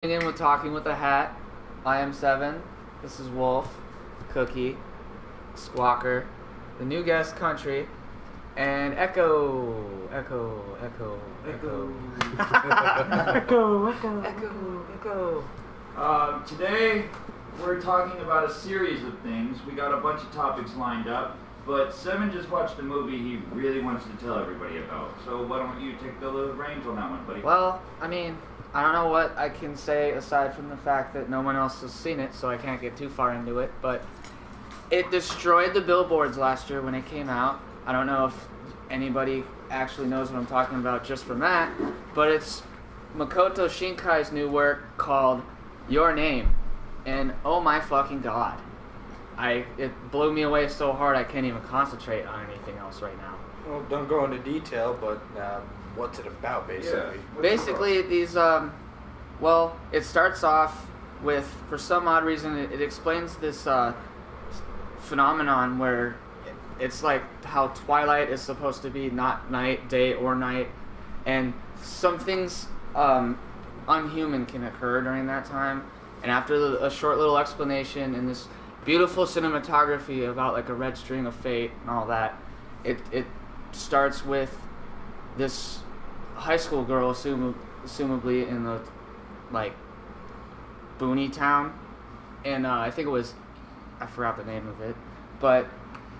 In with Talking with a Hat. I am Seven. This is Wolf, Cookie, Squawker, the new guest Country, and Echo. Today we're talking about a series of things. We got a bunch of topics lined up, but Seven just watched a movie he really wants to tell everybody about. So why don't you take the reins on that one, buddy? Well, I don't know what I can say aside from the fact that no one else has seen it, so I can't get too far into it, but it destroyed the billboards last year when it came out. I don't know if anybody actually knows what I'm talking about just from that, but it's Makoto Shinkai's new work called Your Name, and oh my fucking god. It blew me away so hard I can't even concentrate on anything else right now. Well, don't go into detail, but what's it about, basically? Yeah. Basically, it starts off with, for some odd reason, it explains this phenomenon where it's like how twilight is supposed to be not night, day, or night, and some things unhuman can occur during that time. And after a short little explanation and this beautiful cinematography about like a red string of fate and all that, it starts with this high school girl, assumably in the like boony town, and I think I forgot the name of it, but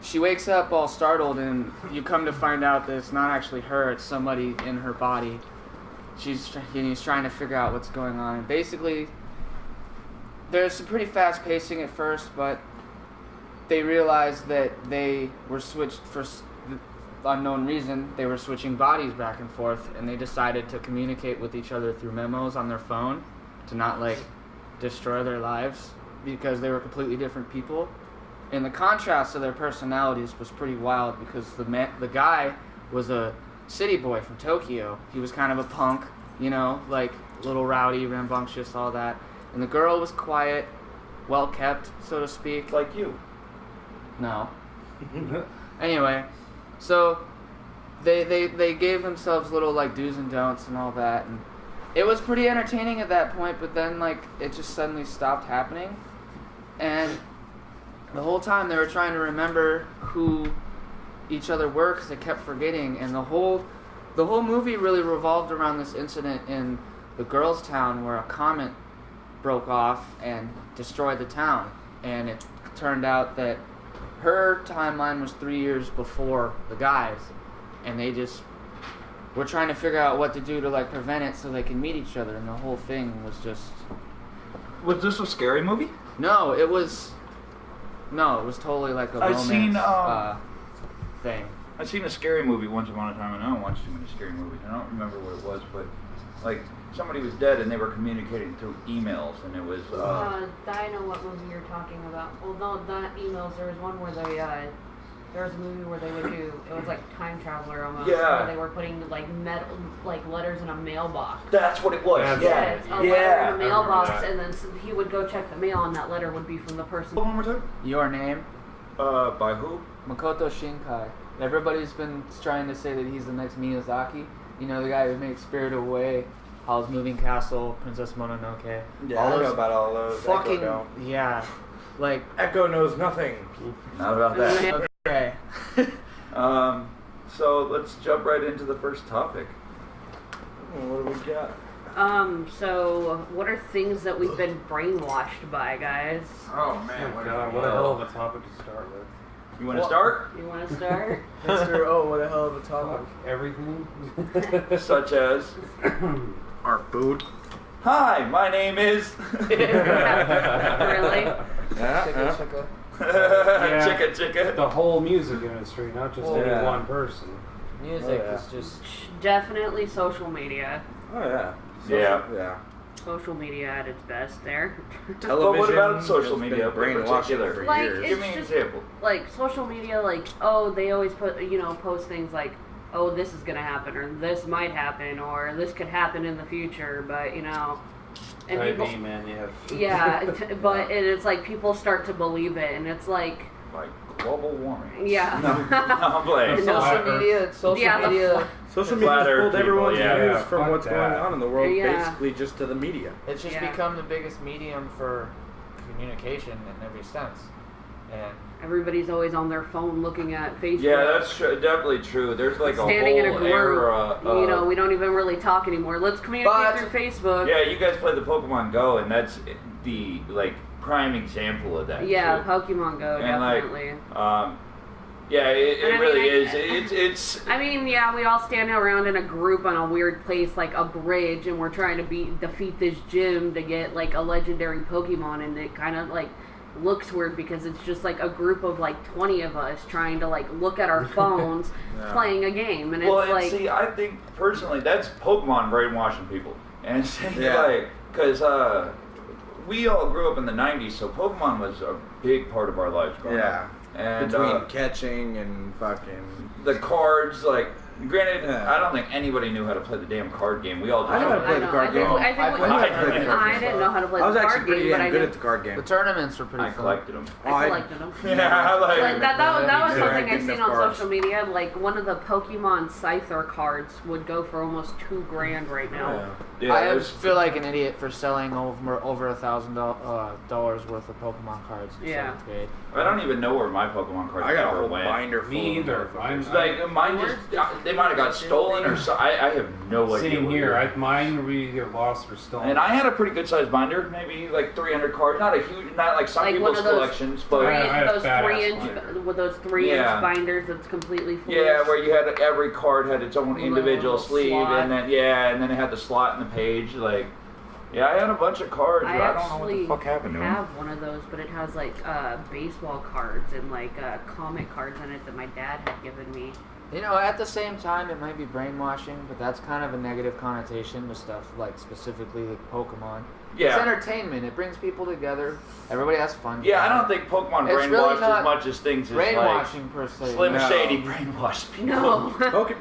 she wakes up all startled, and you come to find out that it's not actually her; it's somebody in her body. He's trying to figure out what's going on, and basically, there's some pretty fast pacing at first, but they realize that they were switched for unknown reason. They were switching bodies back and forth, and they decided to communicate with each other through memos on their phone to not like destroy their lives because they were completely different people. And the contrast of their personalities was pretty wild because the guy was a city boy from Tokyo. He was kind of a punk, like little rowdy, rambunctious, all that. And the girl was quiet, well kept, so to speak. Like you. No. Anyway, so they gave themselves little like do's and don'ts and all that, and it was pretty entertaining at that point, but then like it just suddenly stopped happening. And the whole time they were trying to remember who each other were because they kept forgetting, and the whole movie really revolved around this incident in the girls' town where a comet broke off and destroyed the town, and it turned out that her timeline was 3 years before the guys, and they just were trying to figure out what to do to like prevent it so they can meet each other, and the whole thing was just... Was this a scary movie? No, it was totally like a romance thing. I've seen a scary movie once upon a time, and I don't watch too many scary movies. I don't remember what it was, but like somebody was dead and they were communicating through emails, and it was. I know what movie you're talking about. Well, no, not emails. There was one where there was a movie where they would do. It was like Time Traveler almost. Yeah. Where they were putting like letters in a mailbox. That's what it was. Yeah. A letter in a mailbox, and then he would go check the mail, and that letter would be from the person. One more time. Your Name? By who? Makoto Shinkai. Everybody's been trying to say that he's the next Miyazaki. The guy who made Spirited Away, Howl's Moving Castle, Princess Mononoke. Yeah, I know about all those. Fucking, Echo yeah. Like, Echo knows nothing. Not about that. okay. So let's jump right into the first topic. What do we got? So what are things that we've been brainwashed by, guys? Oh man, what a hell of a topic to start with. You want to start? You want to start? Mr. Oh, what a hell of a topic. Everything? Such as our food. Hi, my name is. Really? Chicka. Chicka. The whole music industry, not just any one person. Music is just... Definitely social media. Oh, yeah. Yeah. Social media at its best there. But what about social media in particular? for Like, years. it's Give me an just- example. Like, social media, like, they always post things like, oh, this is going to happen, or this might happen, or this could happen in the future, but, and people... man, you have... Yeah, but it's like people start to believe it, and it's like... Like global warming. Yeah. No, I'm playing. No. Social Yeah, the media, Social Flat media's Earth pulled people, everyone's yeah. views Yeah, from fuck what's that. going on in the world, Yeah. basically just to the media. it's just Yeah. become the biggest medium for communication in every sense. And Everybody's always on their phone looking at Facebook. Yeah, that's definitely true. There's like a standing in a whole group. era. You know, we don't even really talk anymore. Let's communicate But- through Facebook. Yeah, you guys play the Pokemon Go, and that's the like prime example of that. Yeah, too. Pokemon Go, And definitely. Yeah, it And I really mean, is. It's I mean, yeah, we all stand around in a group on a weird place like a bridge, and we're trying to defeat this gym to get like a legendary Pokemon, and it kind of like looks weird because it's just like a group of like 20 of us trying to like look at our phones Yeah. playing a game, and well, it's and like see, I think personally that's Pokemon brainwashing people, and it's Yeah. like because we all grew up in the '90s, so Pokemon was a big part of our lives growing Yeah. up. And Between catching and fucking. the cards, like, granted, Yeah. I don't think anybody knew how to play the damn card game. We all just I know how to play I the know. card I think, game. I think I we- played the card I game. didn't know how to play I was the actually card pretty game, but damn I good did. at the card game. the tournaments were pretty I fun. collected them. I collected them. Yeah, Like, like, that was Yeah, something I good seen enough on cards. social media. Like one of the Pokemon Scyther cards would go for almost $2,000 right now. Yeah. yeah, I there's- feel like an idiot for selling over $1,000 worth of Pokemon cards in Yeah. 7th grade. I don't even know where my Pokemon cards I got a ever whole went. binder full Me of either. motherfuckers. Like mine just they might have got stolen or so. I have no idea. Same what here. it is. Mine were either lost or stolen. And I had a pretty good sized binder, maybe like 300 cards. Not a huge, not like some Like one people's of those collections, but I had a those fat-ass 3-inch binder. with those 3-inch Yeah. binders that's completely full. yeah, where you had every card had its own Little individual sleeve, slot. and then and then it had the slot in the page. Like, yeah, I had a bunch of cards. I but I don't know what actually the fuck happened to them. have one of those, but it has like baseball cards and like comic cards in it that my dad had given me. You know, at the same time, it might be brainwashing, but that's kind of a negative connotation to stuff like specifically like Pokemon. It's Yeah. entertainment. It brings people together. Everybody has fun. Yeah, I don't think Pokemon It's really brainwashed not as much as things as like brainwashing per se. Slim No. Shady brainwashed people. No.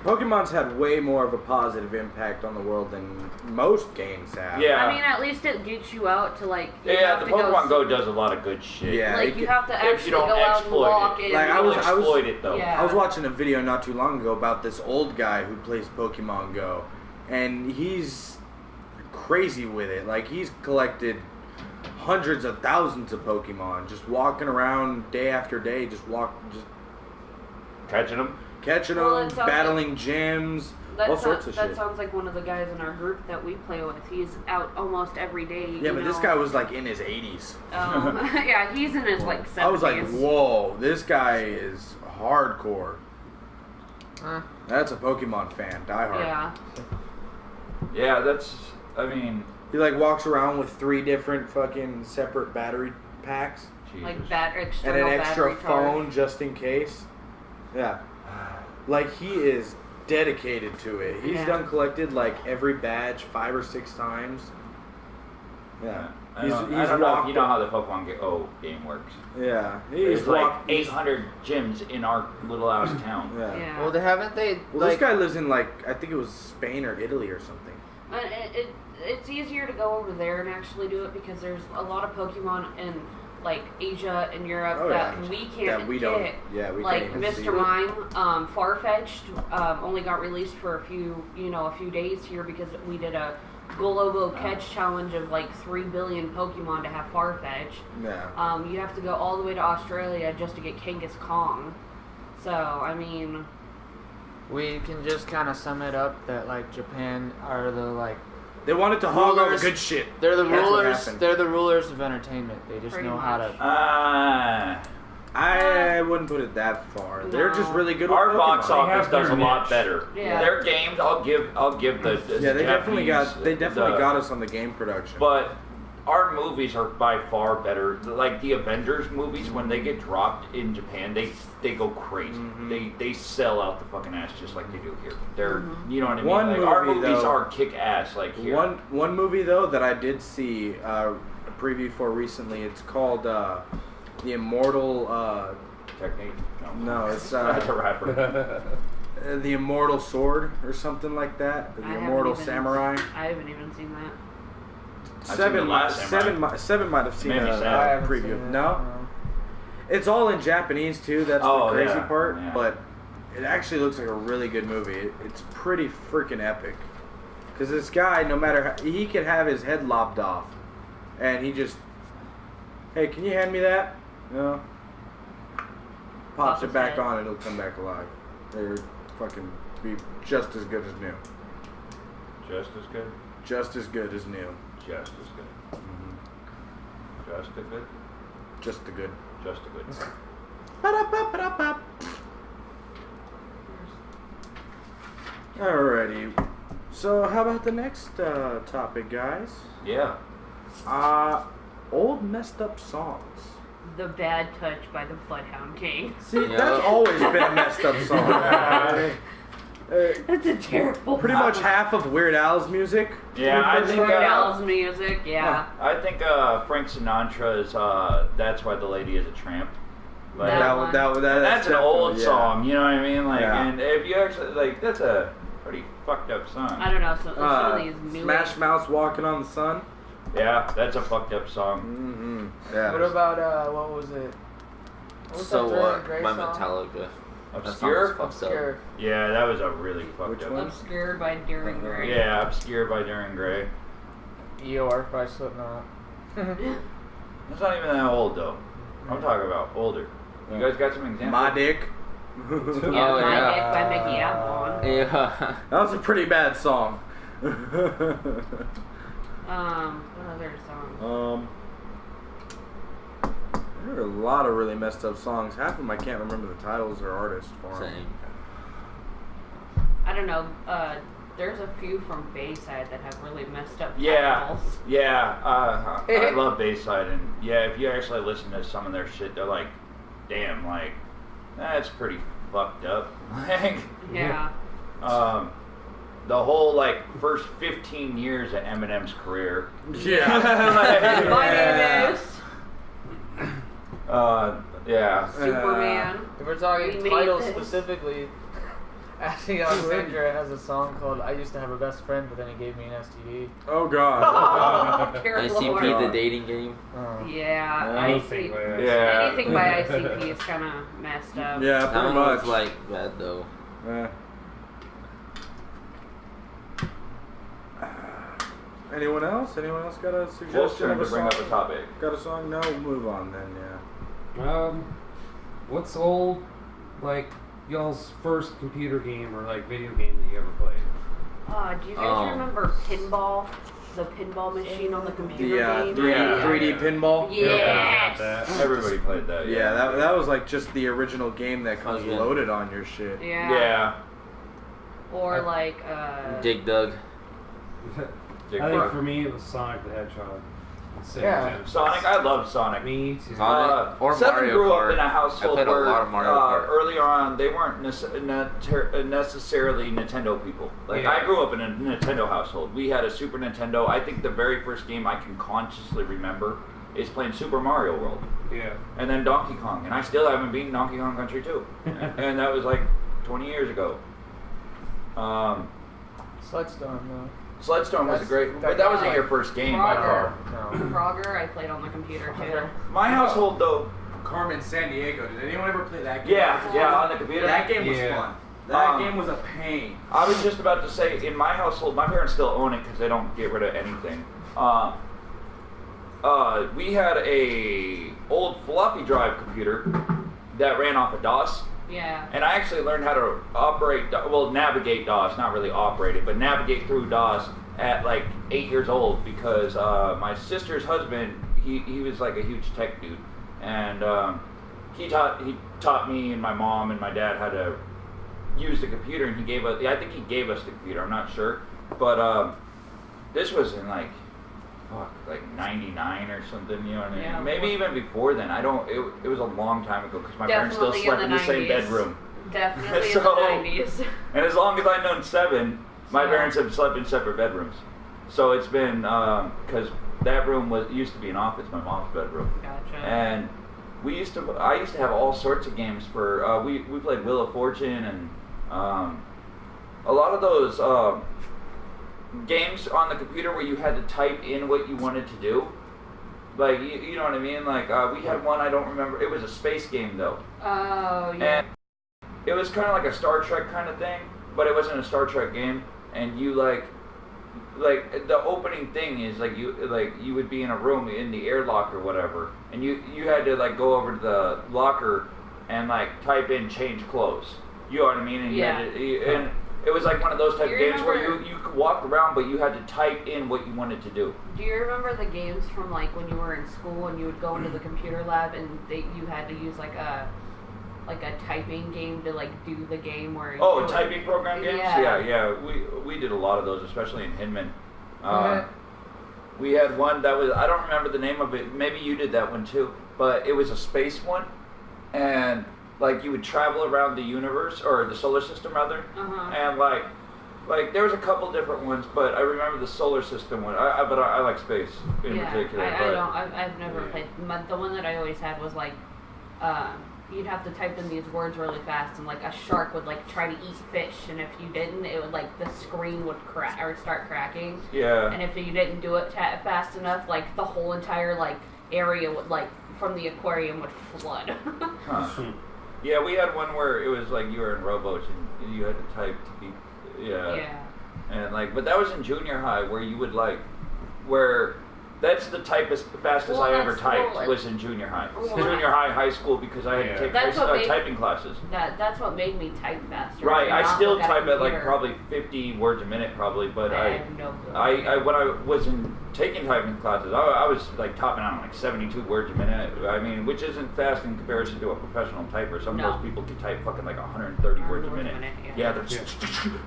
Pokemon's had way more of a positive impact on the world than most games have. Yeah. I mean, at least it gets you out to like. You Yeah, have the to Pokemon go. Go does a lot of good shit. Yeah. Like you have to If you actually don't go out and exploit walk it. in. Like, I People was- exploit it though. Yeah. I was watching a video not too long ago about this old guy who plays Pokemon Go, and he's crazy with it. Like, he's collected hundreds of thousands of Pokemon, just walking around day after day, just Catching them. catching Well, them, it sounds battling gyms, all sorts of that shit. sounds like one of the guys in our group that we play with. He's out almost every day. Yeah, you but this know. guy was like in his 80s. Yeah, he's in his like 70s. I was like, whoa, this guy is hardcore. That's a Pokemon fan, diehard. Yeah. Yeah, that's. I mean, He like walks around with 3 different fucking separate battery packs Jesus. Like and external an extra battery charge. phone just in case. Yeah. Like, he is dedicated to it. He's Yeah. done collected like every badge 5 or 6 times. Yeah. I don't know if walked- you know how the Pokemon game works. Yeah. There's He's like walked 800 gyms in our little ass town. Yeah. Yeah. Well, haven't they? Well, like, this guy lives in like, I think it was Spain or Italy or something. It's easier to go over there and actually do it because there's a lot of Pokemon in like Asia and Europe Oh, that yeah. we can't That we get. don't. Yeah, we Like can't even see Mr. it. Mime, Farfetch'd only got released for a few days here because we did a Global catch challenge of like 3 billion Pokemon to have Farfetch. Yeah. You have to go all the way to Australia just to get Genghis Kong. So, I mean, we can just kind of sum it up that like Japan are the like They wanted to hog all the rulers- good shit. they're the That's what rulers. happened. They're the rulers of entertainment. They just Pretty know how much. to. I wouldn't put it that far. They're just No. really good. Our with box Pokemon. office have does a their lot niche. better. Yeah. Their games, I'll give the Yeah, they definitely Japanese, got us on the game production. But our movies are by far better. Like the Avengers movies, when they get dropped in Japan, they go crazy. Mhm. They sell out the fucking ass just like they do here. They're you know what I mean. One Like, our movie, movies though- are kick ass like here. One movie though that I did see a preview for recently. It's called The Immortal. Technique. No, it's That's a rapper. The Immortal Sword or something like that. The I haven't Immortal even- Samurai. I haven't even seen that. I've seen The Last Samurai. Seven might have seen Made me a sad. I haven't preview. seen it, No, It's all in Japanese too. That's the Oh, crazy yeah, part. yeah. But it actually looks like a really good movie. It's pretty freaking epic. Because this guy, no matter how, he can have his head lopped off, and he just, hey, can you hand me that? No. Pops it his back head. on, it'll come back alive. They're fucking be just as good as new. Just as good. Just as good as new. Just as good. Mm-hmm. Just as good. Just the good. Just as good. Ba-da-ba-ba-da-ba. Alrighty. So, how about the next topic, guys? Yeah. Old messed up songs. The Bad Touch by the Bloodhound King. See, Yeah. that's always been a messed up song. That's a terrible. Pretty much half of Weird Al's music. Yeah, I think Weird Al's music, yeah. I think Frank Sinatra's "That's Why the Lady Is a Tramp." Like, That one. that's an old definitely, yeah. song. You know what I mean? Like, Yeah. and if you actually like, that's a pretty fucked up song. I don't know. Some of these new. Smash Mouth's Walking on the Sun. Yeah, that's a fucked up song. Mm-hmm. Yeah. What about what was it? What was So that Dorian what? Gray By song? Metallica. That song Obscure. is fucked up. Obscure. Yeah, that was a really fucked Which up. one? Obscured by Darren Gray. Yeah, Obscure by Darren Gray. Eeyore by Slipknot. It's not even that old though. I'm talking about older. You guys got some examples? My Dick. Yeah, Oh, My yeah. Dick by Mickey Avalon. Yeah. That was a pretty bad song. What other song? There are a lot of really messed up songs. Half of them I can't remember the titles or artists for 'em. Same. I don't know. There's a few from Bayside that have really messed up Yeah, titles. yeah. I love Bayside, and yeah, if you actually listen to some of their shit, they're like, damn, like that's pretty fucked up. Like, Yeah. the whole like first 15 years of Eminem's career. Yeah. My name is Yeah. Superman. If we're talking We made titles this. specifically, Ashley Alexandra has a song called "I Used to Have a Best Friend, but then he gave me an STD." Oh God. Carol ICP, Lord. the dating game. Yeah, Anything ICP. like that. Yeah. Anything by ICP is kind of messed up. Yeah, That pretty one much. was like bad though. Yeah. Anyone else? Anyone else got a Wolf's suggestion turn of a to bring up song? a topic. Got a song? No, we'll move on then. Yeah. What's old, like, y'all's first computer game or, like, video game that you ever played? Do you guys remember Pinball? The pinball machine on the computer game? The 3D Yeah. pinball. Yes! Everybody played that. Yeah, that was like just the original game that comes Oh, yeah. loaded on your shit. Yeah. Yeah. Or like, Dig Dug. Dick I think Clark. for me it was Sonic the Hedgehog. Sega Yeah. Genesis. Sonic, I love Sonic. Me too. Sonic or Seven Mario grew Kart. up in a I household played a where lot of Mario Kart. earlier on they weren't necessarily Nintendo people. Like Yeah. I grew up in a Nintendo household. We had a Super Nintendo. I think the very first game I can consciously remember is playing Super Mario World, Yeah. and then Donkey Kong, and I still haven't beaten Donkey Kong Country 2, and that was like 20 years ago. Sludgestorm, no. Sleudstorm was a That's- great, but that wasn't your first game by far. No. Frogger, I played on the computer too. My household though, Carmen San Diego. Did anyone ever play that game? yeah, on the computer. That game was Yeah. fun. That Um, game was a pain. I was just about to say, in my household, my parents still own it because they don't get rid of anything. We had a old floppy drive computer that ran off of DOS, Yeah. and I actually learned how to navigate DOS, not really operate it, but navigate through DOS at like 8 years old because my sister's husband, he was like a huge tech dude, and he taught me and my mom and my dad how to use the computer, and I think he gave us the computer, I'm not sure, but this was in like 99 or something, you know what I mean? Yeah, Maybe even before then. It was a long time ago because my parents still Definitely slept in in the the same 90s. bedroom. Definitely So- in the 90s. And as long as I've known Seven, my So- parents have slept in separate bedrooms. So it's been because that room used to be an office, my mom's bedroom, Gotcha. and I used to have all sorts of games for we played Wheel of Fortune and a lot of those games on the computer where you had to type in what you wanted to do. Like, you know what I mean? Like, we had one, I don't remember. It was a space game, though. Oh, yeah. And it was kind of like a Star Trek kind of thing, but it wasn't a Star Trek game. And you, like the opening thing is, like, you would be in a room in the airlock or whatever, and you had to, like, go over to the locker and, like, type in change clothes. You know what I mean? And Yeah. And it was like one of those type of games where remember- you could walk around, but you had to type in what you wanted to do. Do you remember the games from like when you were in school and you would go into the computer lab and you had to use like a typing game to like do the game where you Oh, typing program games? Yeah. Yeah. We did a lot of those, especially in Hinman. Okay. We had one that was, I don't remember the name of it. Maybe you did that one too. But it was a space one. And like you would travel around the universe, or the solar system rather. Uh-huh. And like there was a couple different ones, but I remember the solar system one. But I like space in particular. I've never played. The one that I always had was like, you'd have to type in these words really fast, and like a shark would like try to eat fish, and if you didn't, it would like the screen would crack or start cracking. Yeah. And if you didn't do it fast enough, like the whole entire like area would like from the aquarium would flood. Huh. Yeah, we had one where it was like you were in rowboats and you had to type to be, Yeah. and like, but that was in junior high where you would like, where that's the fastest Well, I ever that's typed cool. was in junior high. Well, Junior high, high school, because I had to take That's what made- typing classes. That's what made me type faster. Right, and I not still look at a type at like computer. probably 50 words a minute probably, but I I have no clue. I when I was taking typing classes, I was like topping out on like 72 words a minute. I mean, which isn't fast in comparison to a professional typer. Some No. of those people can type fucking like 130 words a minute. Yeah. They're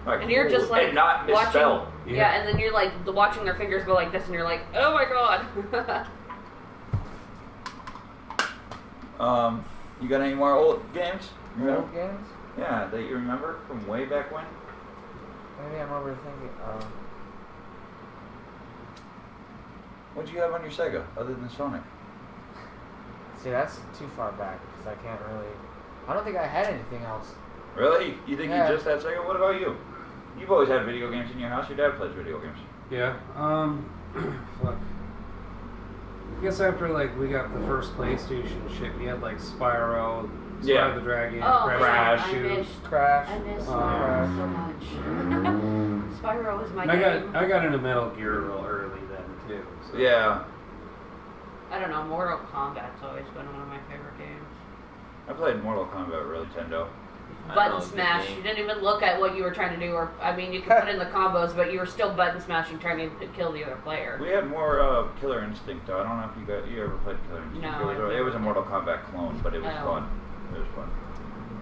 like, And you're just like and not misspelled. watching, and then you're like watching their fingers go like this, and you're like, oh my god. You got any more old games? Old games? Yeah, that you remember from way back when? Maybe I remember thinking. What'd you have on your Sega other than Sonic? See, that's too far back because I can't really. I don't think I had anything else. Really? You think Yeah. you just had Sega? What about you? You've always had video games in your house. Your dad plays video games. Yeah. Fuck. I guess after like we got the first PlayStation shit, we had like Spyro, Yeah. the Dragon, Oh, Crash. I missed Crash. I miss Oh. Spyro so much. Spyro was my And game. I got into Metal Gear real early then too. So. Yeah. I don't know, Mortal Kombat's always been one of my favorite games. I played Mortal Kombat real Nintendo. I Button know the smash. game. You didn't even look at what you were trying to do, or I mean, you could put in the combos, but you were still button smashing, trying to kill the other player. We had more Killer Instinct though. I don't know if you ever played Killer Instinct. No, it was a Mortal Kombat clone, but it was Oh. fun. It was fun.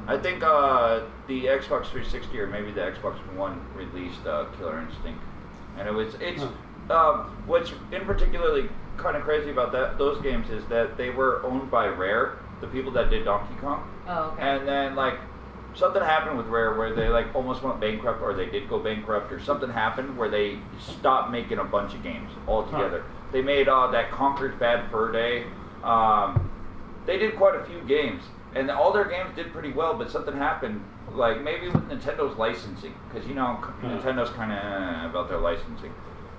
I think the Xbox 360 or maybe the Xbox One released Killer Instinct, and what's in particularly kind of crazy about those games is that they were owned by Rare, the people that did Donkey Kong, Oh, okay. and then like something happened with Rare where they like almost went bankrupt, or they did go bankrupt, or something happened where they stopped making a bunch of games altogether. They made that Conker's Bad Fur Day. They did quite a few games, and all their games did pretty well, but something happened, like maybe with Nintendo's licensing, because Nintendo's kind of about their licensing,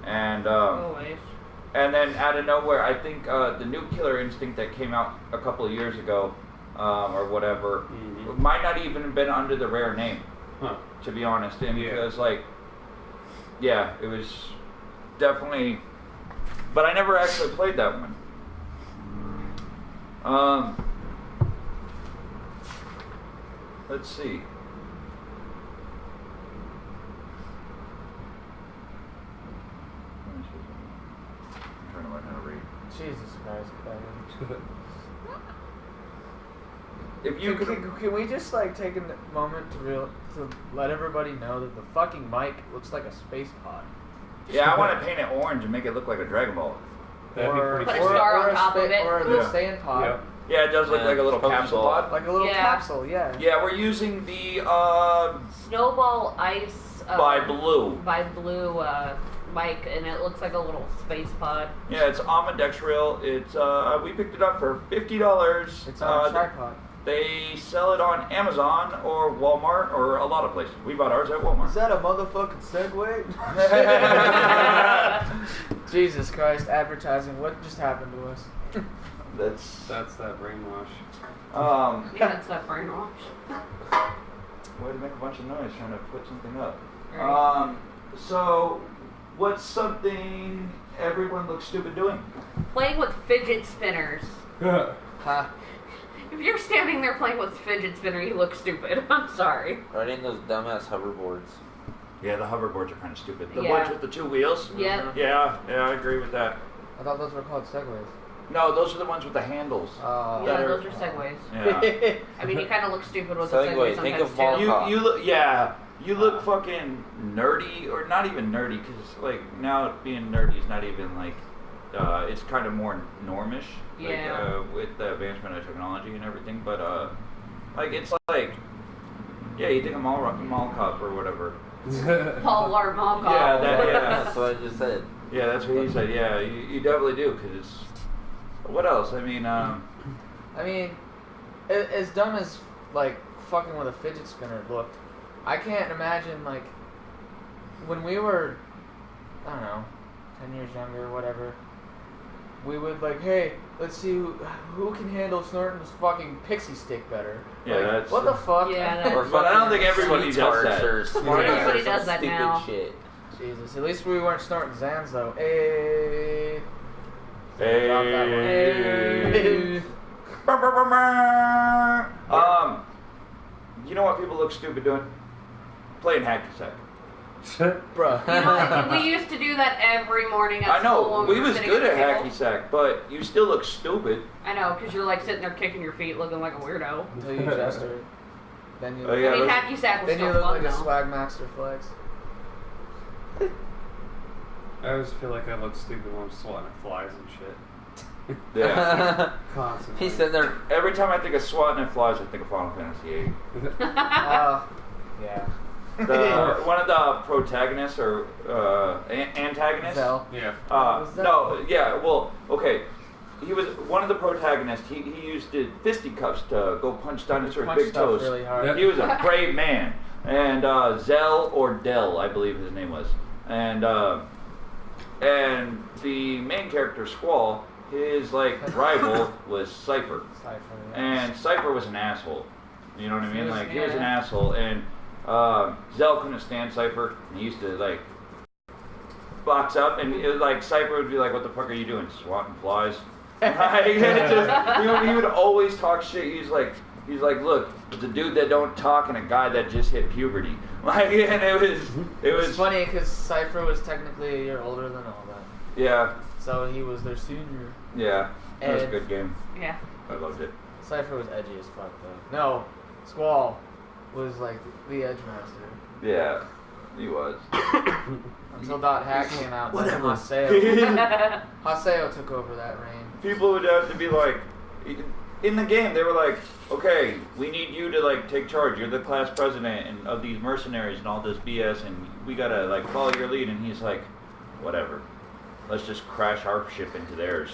and Always. and then out of nowhere, I think the new Killer Instinct that came out a couple of years ago, or whatever, might not even have been under the Rare name, to be honest. And because, like, yeah, it was definitely, but I never actually played that one. Let's see. I'm trying to learn how to read. Jesus Christ, Kevin. If you could, Can we just like take a moment to let everybody know that the fucking mic looks like a space pod? yeah, I want to paint it orange and make it look like a Dragon Ball. That'd be pretty Put a cool. star on top of it. Or Yeah. the stand pod. Yep. Yeah, it does look like a little Pokeball. capsule pod. Like a little Yeah. capsule, yeah. Yeah, we're using the Snowball Ice. by Blue. By Blue mic, and it looks like a little space pod. Yeah, it's ambidextrol. It's we picked it up for $50. It's on a tripod. They sell it on Amazon or Walmart or a lot of places. We bought ours at Walmart. Is that a motherfucking Segway? Jesus Christ, advertising. What just happened to us? That's that brainwash. Yeah, it's that brainwash. Way to make a bunch of noise trying to put something up. Right. So, what's something everyone looks stupid doing? Playing with fidget spinners. Ha. If you're standing there playing with fidget spinner, you look stupid. I'm sorry. Riding those dumbass hoverboards. Yeah, the hoverboards are kind of stupid. The Yeah. ones with the 2 wheels? Yeah. Yeah, I agree with that. I thought those were called segways. No, those are the ones with the handles. Yeah, That those are segways. Yeah. I mean, you kind of look stupid with Segway, a segway think sometimes of Ball too. Cop. You look fucking nerdy, or not even nerdy, because like now being nerdy is not even like, it's kind of more normish. Yeah. Like, with the advancement of technology and everything, but like it's like, yeah, you think of mall cop or whatever. Paul Blart Mall Cop. Yeah, That's what I just said. Yeah, that's what he said. Yeah, you definitely do, because it's. What else? I mean, I mean, as dumb as like fucking with a fidget spinner looked, I can't imagine like when we were, I don't know, 10 years younger or whatever. We would like, hey, let's see who can handle Snorton's fucking pixie stick better. Yeah, like, that's- what the fuck. Yeah, that- Or But I don't think fucking everybody does sweethearts that. or smart Yeah. ass or Everybody does some that stupid now. shit. Jesus, at least we weren't snorting Zans though. Hey. Hey. Drop that one. Hey. You know what people look stupid doing? Playing hacky sack. Bruh. You know, we used to do that every morning at I school know, when we were was sitting good at at the hacky table. sack, but you still look stupid. I know, because you're like sitting there kicking your feet looking like a weirdo. Until you gesture it. Then you Oh, yeah, I mean, those- hacky sack was then you still look fun like a though. Swagmaster flex. I always feel like I look stupid when I'm swatting at flies and shit. Yeah. Constantly. He's sitting there. Every time I think of swatting at flies, I think of Final Fantasy VIII. Yeah. One of the protagonists or antagonists. Zell. Yeah. Was that- No, yeah, well, okay. He was one of the protagonists. He used the fisticuffs to go punch dinosaurs' Punch big stuff toes. really hard. Yep. He was a brave man. And Zell or Dell, I believe his name was. And the main character, Squall, his like rival was Cypher. Cypher, yeah. And Cypher was an asshole. You know what I mean? He was- Like he was an yeah. asshole, and Zell couldn't stand Cypher. And he used to like box up, and it, like Cypher would be like, "What the fuck are you doing? Swatting flies?" Right? And it just, he would always talk shit. He's like, "Look, it's a dude that don't talk and a guy that just hit puberty." Like, and it was It's funny because Cypher was technically a year older than all that. Yeah, So he was their senior. yeah. That was a And- good game. Yeah. I loved it. Cypher was edgy as fuck though. No, Squall was like the edge master. Yeah, he was. Until Dot Hack came out, then Whatever. Haseo. Haseo took over that reign. People would have to be like, in the game, they were like, okay, we need you to like take charge. You're the class president and of these mercenaries and all this BS, and we gotta like follow your lead. And he's like, whatever, let's just crash our ship into theirs.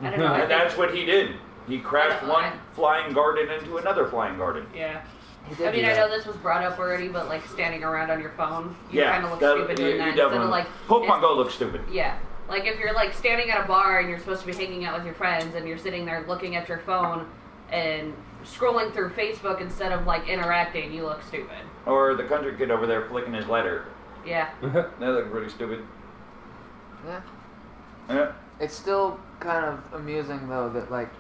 I don't know. I And think, that's what he did. He crashed I don't know, one I- flying garden into another flying garden. yeah. He did I mean, do I that. know this was brought up already, but like standing around on your phone, you Yeah, kind of look that- stupid you doing that. Instead definitely. of like Pokemon it's- Go looks stupid. Yeah. Like if you're like standing at a bar and you're supposed to be hanging out with your friends and you're sitting there looking at your phone and scrolling through Facebook instead of like interacting, you look stupid. Or the country kid over there flicking his lighter. Yeah. They look pretty stupid. Yeah. Yeah. It's still kind of amusing though that like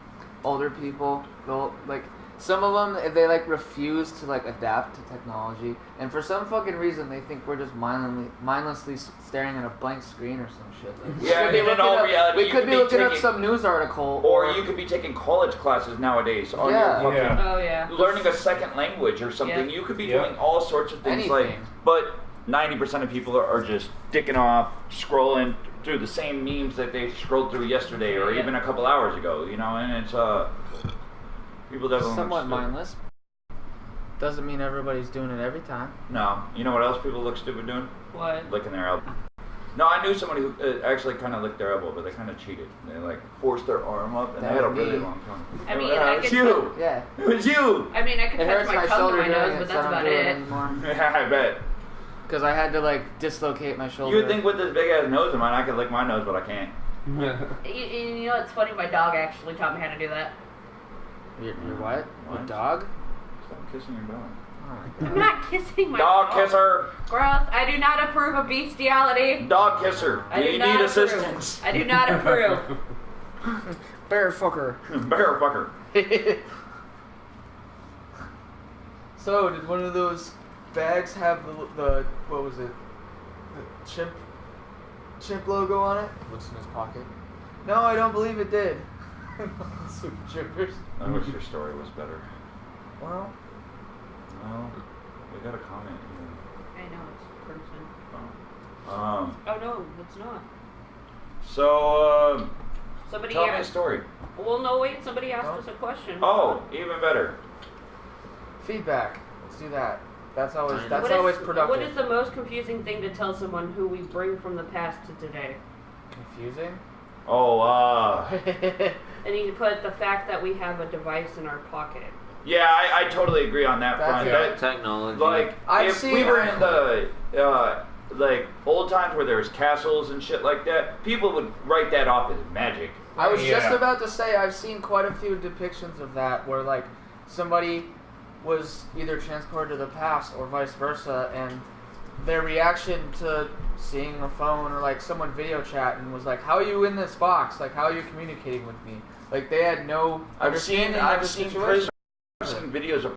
older people, they'll like some of them they like refuse to like adapt to technology, and for some fucking reason they think we're just mindlessly staring at a blank screen or some shit. Like, we Yeah, could be and in looking all up- reality, we you could could be be looking up taking- some news article, Or you could be taking college classes nowadays on Yeah. your fucking Yeah. Oh yeah. learning a second language or something. Yeah. You could be Yeah. doing all sorts of things like, Anything. but 90% of people are just dicking off, scrolling through the same memes that they scrolled through yesterday or Yeah. even a couple hours ago, you know, and it's people definitely somewhat look stupid. mindless. Doesn't mean everybody's doing it every time. No, you know what else people look stupid doing? What? Licking their elbow. No, I knew somebody who actually kind of licked their elbow, but they kind of cheated. They like forced their arm up, and That they had a was really me. long tongue. I mean, it I was could you. Yeah. It was you. I mean, I could It touch hurts my my tongue shoulder to my doing nose, it, but so that's I don't about do it it. anymore. Yeah, I bet. because I had to like dislocate my shoulder. You would think with this big ass nose of mine, I could lick my nose, but I can't. You know what's funny? My dog actually taught me how to do that. Your what? What? A dog? Stop kissing your dog. Oh my I'm god. not kissing my Dog kisser. Gross. I do not approve of bestiality. Dog kisser. I Do do you not need approve. assistance? I do not approve. Bear fucker. Bear fucker. So, did one of those bags have the what was it? The chimp logo on it? What's in his pocket? No, I don't believe it did. Some chippers. I wish your story was better. Well, Well, we got a comment here. I know it's a person. Oh, Oh no, it's not. so, Somebody tell me a asked. story. Well, no, wait. Somebody asked us a question. Oh, even better. feedback. Let's do that. That's always What that's What always is- productive. What is the most confusing thing to tell someone who we bring from the past to today? Confusing? Oh, I need to put the fact that we have a device in our pocket. yeah, I totally agree on that That's front. it. That, Technology. like, I've if seen- we were in the, like, old times where there was castles and shit like that, people would write that off as magic. I was just Yeah. about to say I've seen quite a few depictions of that where like somebody was either transported to the past or vice versa, and their reaction to seeing a phone or like someone video chat and was like, "How are you in this box? Like, how are you communicating with me?" Like they had no I've seen understanding of the prisoners, situation. I've seen videos of